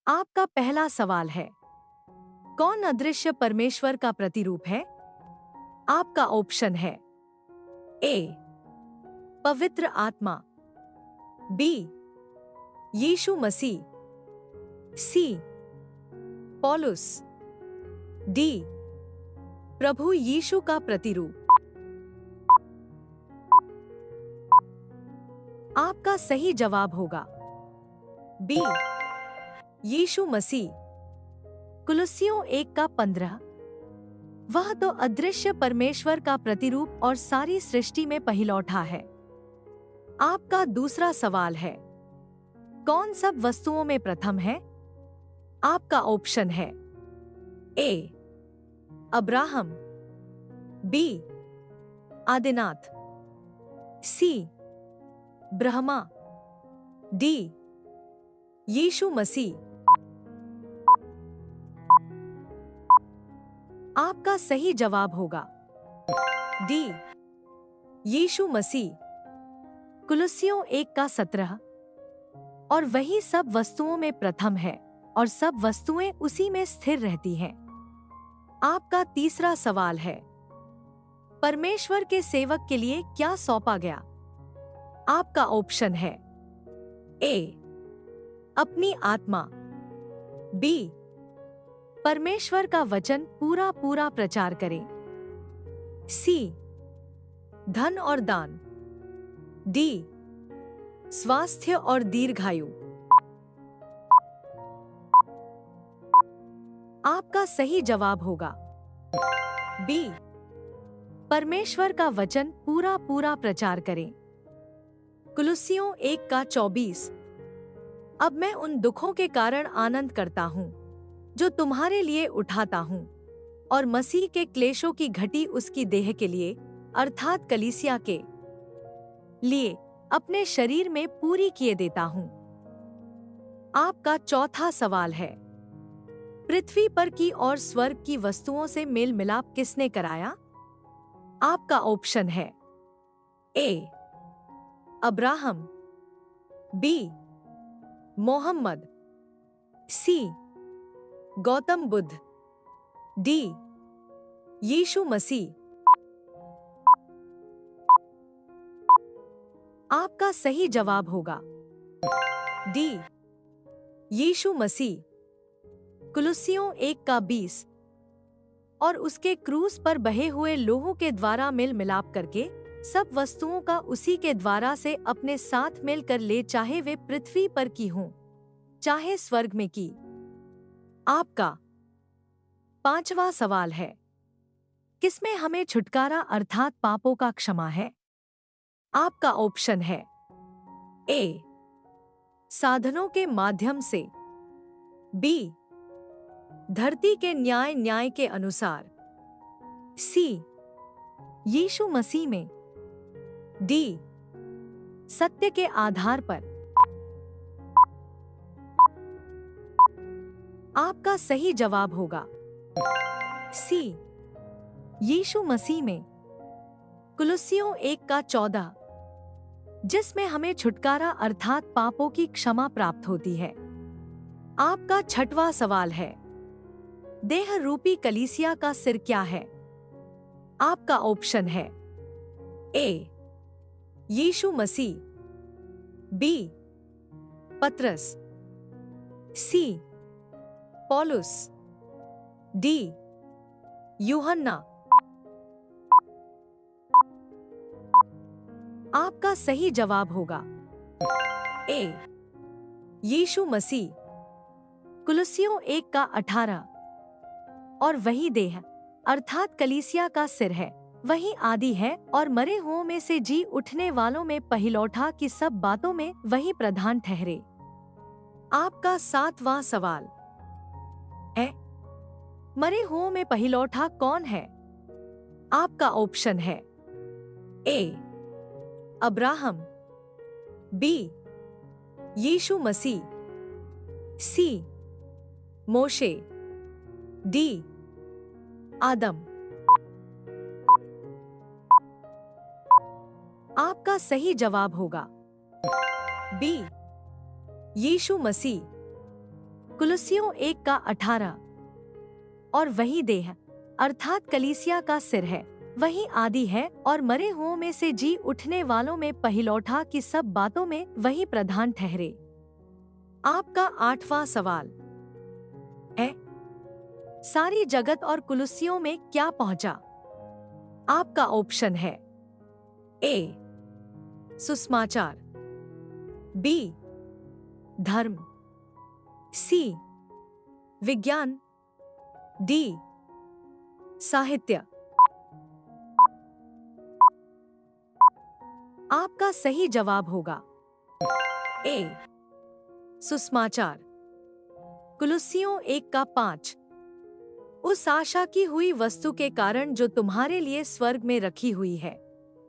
आपका पहला सवाल है, कौन अदृश्य परमेश्वर का प्रतिरूप है? आपका ऑप्शन है ए पवित्र आत्मा, बी यीशु मसीह, सी पौलुस, डी प्रभु यीशु का प्रतिरूप। आपका सही जवाब होगा बी यीशु मसीह। कुलुस्सियों 1:15। वह तो अदृश्य परमेश्वर का प्रतिरूप और सारी सृष्टि में पहिलौठा है। आपका दूसरा सवाल है, कौन सब वस्तुओं में प्रथम है? आपका ऑप्शन है ए अब्राहम, बी आदिनाथ, सी ब्रह्मा, डी यीशु मसीह। आपका सही जवाब होगा डी यीशु मसीह। कुलुस्सियों 1:17। और वही सब वस्तुओं में प्रथम है और सब वस्तुएं उसी में स्थिर रहती हैं। आपका तीसरा सवाल है, परमेश्वर के सेवक के लिए क्या सौंपा गया? आपका ऑप्शन है ए अपनी आत्मा, बी परमेश्वर का वचन पूरा पूरा प्रचार करें, सी धन और दान, डी स्वास्थ्य और दीर्घायु। आपका सही जवाब होगा बी परमेश्वर का वचन पूरा पूरा प्रचार करें। कुलुस्सियों 1:24। अब मैं उन दुखों के कारण आनंद करता हूँ जो तुम्हारे लिए उठाता हूँ, और मसीह के क्लेशों की घटी उसकी देह के लिए अर्थात कलीसिया के लिए अपने शरीर में पूरी किए देता हूँ। आपका चौथा सवाल है, पृथ्वी पर की और स्वर्ग की वस्तुओं से मेल मिलाप किसने कराया? आपका ऑप्शन है ए अब्राहम, बी मोहम्मद, सी गौतम बुद्ध, डी यीशु मसीह। आपका सही जवाब होगा डी यीशु मसीह। कुलुस्सियों 1:20। और उसके क्रूस पर बहे हुए लोहों के द्वारा मेल मिलाप करके सब वस्तुओं का उसी के द्वारा से अपने साथ मेल कर ले, चाहे वे पृथ्वी पर की हों चाहे स्वर्ग में की। आपका पांचवा सवाल है, किसमें हमें छुटकारा अर्थात पापों का क्षमा है? आपका ऑप्शन है ए साधनों के माध्यम से, बी धरती के न्याय के अनुसार, सी यीशु मसीह में, डी सत्य के आधार पर। आपका सही जवाब होगा सी यीशु मसीह में। कुलुस्सियों 1:14। जिसमें हमें छुटकारा अर्थात पापों की क्षमा प्राप्त होती है। आपका छठवां सवाल है, देह रूपी कलीसिया का सिर क्या है? आपका ऑप्शन है ए यीशु मसीह, बी पतरस, सी पौलुस, डी यूहन्ना। आपका सही जवाब होगा ए यीशु मसीह। कुलुस्सियों 1:18। और वही देह अर्थात कलीसिया का सिर है, वही आदि है और मरे हुओं में से जी उठने वालों में पहिलौठा की सब बातों में वही प्रधान ठहरे। आपका सातवां सवाल है, मरे हुओं में पहिलौठा कौन है? आपका ऑप्शन है ए अब्राहम, बी यीशु मसीह, सी मोशे, डी आदम। आपका सही जवाब होगा बी यीशु मसीह। कुलुस्सियों 1:18। और वही देह अर्थात कलीसिया का सिर है, वही आदि है और मरे हुओं में से जी उठने वालों में पहिलौठा की सब बातों में वही प्रधान ठहरे। आपका 8वां सवाल है, सारी जगत और कुलुस्सियों में क्या पहुंचा? आपका ऑप्शन है ए सुसमाचार, बी धर्म, सी विज्ञान, डी साहित्य। आपका सही जवाब होगा ए सुसमाचार। कुलुस्सियों 1:5। उस आशा की हुई वस्तु के कारण जो तुम्हारे लिए स्वर्ग में रखी हुई है,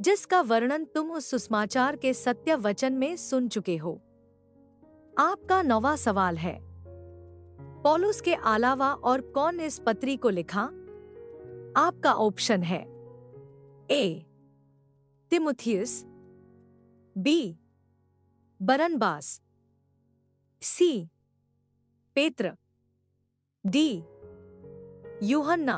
जिसका वर्णन तुम उस सुसमाचार के सत्य वचन में सुन चुके हो। आपका 9वां सवाल है, पौलुस के अलावा और कौन इस पत्री को लिखा? आपका ऑप्शन है ए तिमुथियुस, बी बरनबास, सी पेत्र, डी यूहन्ना।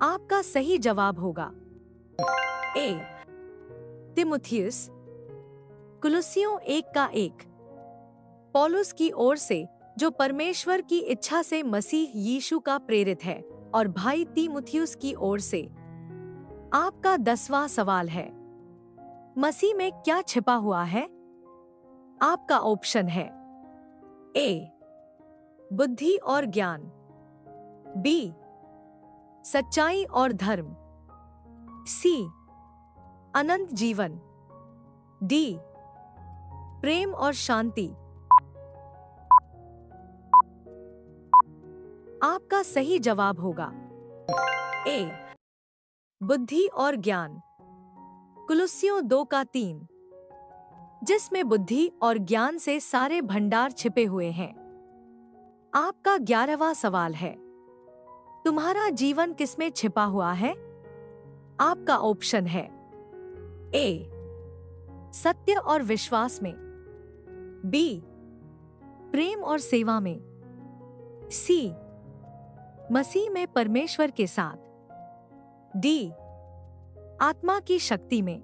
आपका सही जवाब होगा ए तिमुथियुस। कुलुस्सियों 1:1। पौलुस की ओर से, जो परमेश्वर की इच्छा से मसीह यीशु का प्रेरित है, और भाई तीमुथियुस की ओर से। आपका 10वां सवाल है, मसीह में क्या छिपा हुआ है? आपका ऑप्शन है ए बुद्धि और ज्ञान, बी सच्चाई और धर्म, सी अनंत जीवन, डी प्रेम और शांति। आपका सही जवाब होगा ए बुद्धि और ज्ञान। कुलुस्सियों 2:3, जिसमें बुद्धि और ज्ञान से सारे भंडार छिपे हुए हैं। आपका 11वां सवाल है, तुम्हारा जीवन किसमें छिपा हुआ है? आपका ऑप्शन है ए सत्य और विश्वास में, बी प्रेम और सेवा में, सी मसीह में परमेश्वर के साथ, डी आत्मा की शक्ति में।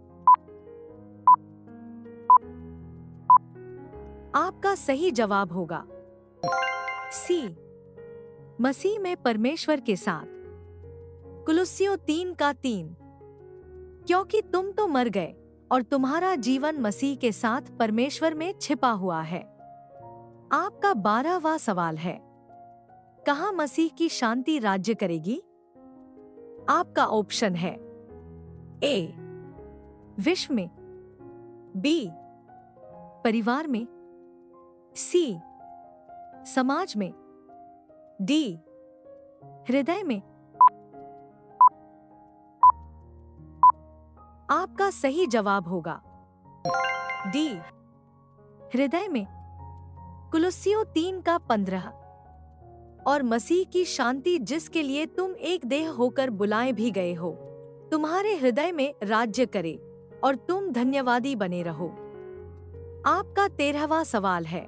आपका सही जवाब होगा सी मसीह में परमेश्वर के साथ। कुलुस्सियों 3:3, क्योंकि तुम तो मर गए और तुम्हारा जीवन मसीह के साथ परमेश्वर में छिपा हुआ है। आपका 12वां सवाल है, कहाँ मसीह की शांति राज्य करेगी? आपका ऑप्शन है ए विश्व में, बी परिवार में, सी समाज में, डी हृदय में। आपका सही जवाब होगा डी हृदय में। कुलुस्सियों 3:15, और मसीह की शांति जिसके लिए तुम एक देह होकर बुलाए भी गए हो, तुम्हारे हृदय में राज्य करे और तुम धन्यवादी बने रहो। आपका 13वां सवाल है,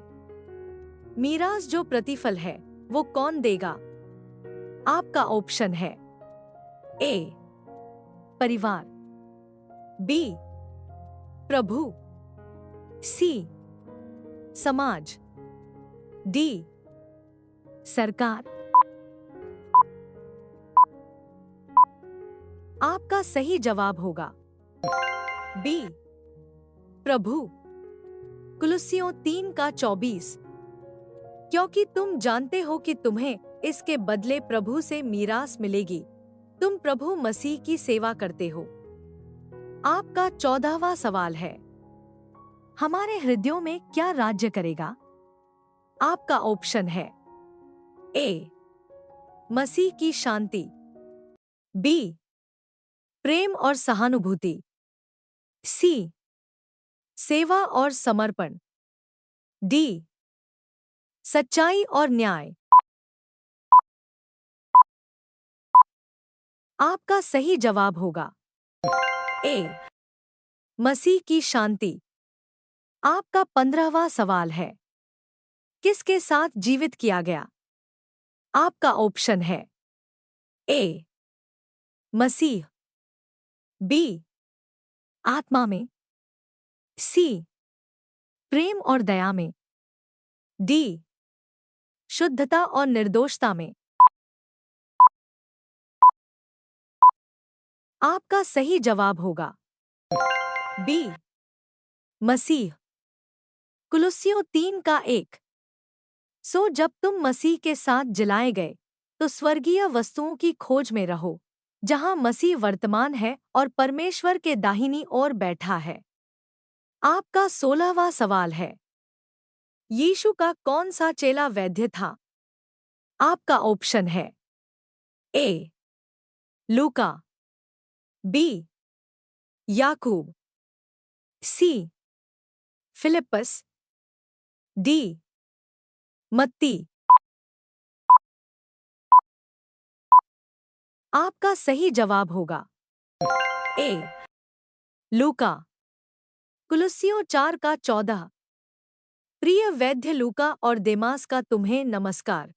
मीरास जो प्रतिफल है वो कौन देगा? आपका ऑप्शन है ए परिवार, बी प्रभु, सी समाज, डी सरकार। आपका सही जवाब होगा बी प्रभु। कुलुस्सियों 3:24, क्योंकि तुम जानते हो कि तुम्हें इसके बदले प्रभु से मीरास मिलेगी, तुम प्रभु मसीह की सेवा करते हो। आपका 14वां सवाल है, हमारे हृदयों में क्या राज्य करेगा? आपका ऑप्शन है ए मसीह की शांति, बी प्रेम और सहानुभूति, सी सेवा और समर्पण, डी सच्चाई और न्याय। आपका सही जवाब होगा ए मसीह की शांति। आपका 15वां सवाल है, किसके साथ जीवित किया गया? आपका ऑप्शन है ए मसीह, बी आत्मा में, सी प्रेम और दया में, डी शुद्धता और निर्दोषता में। आपका सही जवाब होगा बी मसीह। कुलुस्सियों 3:1। जब तुम मसीह के साथ जिलाए गए तो स्वर्गीय वस्तुओं की खोज में रहो, जहां मसीह वर्तमान है और परमेश्वर के दाहिनी ओर बैठा है। आपका 16वां सवाल है, यीशु का कौन सा चेला वैद्य था? आपका ऑप्शन है ए लूका, बी याकूब, सी फिलिप्पस, डी मत्ती। आपका सही जवाब होगा ए लूका। कुलुस्सियों 4:14। प्रिय वैद्य लूका और देमास का तुम्हें नमस्कार।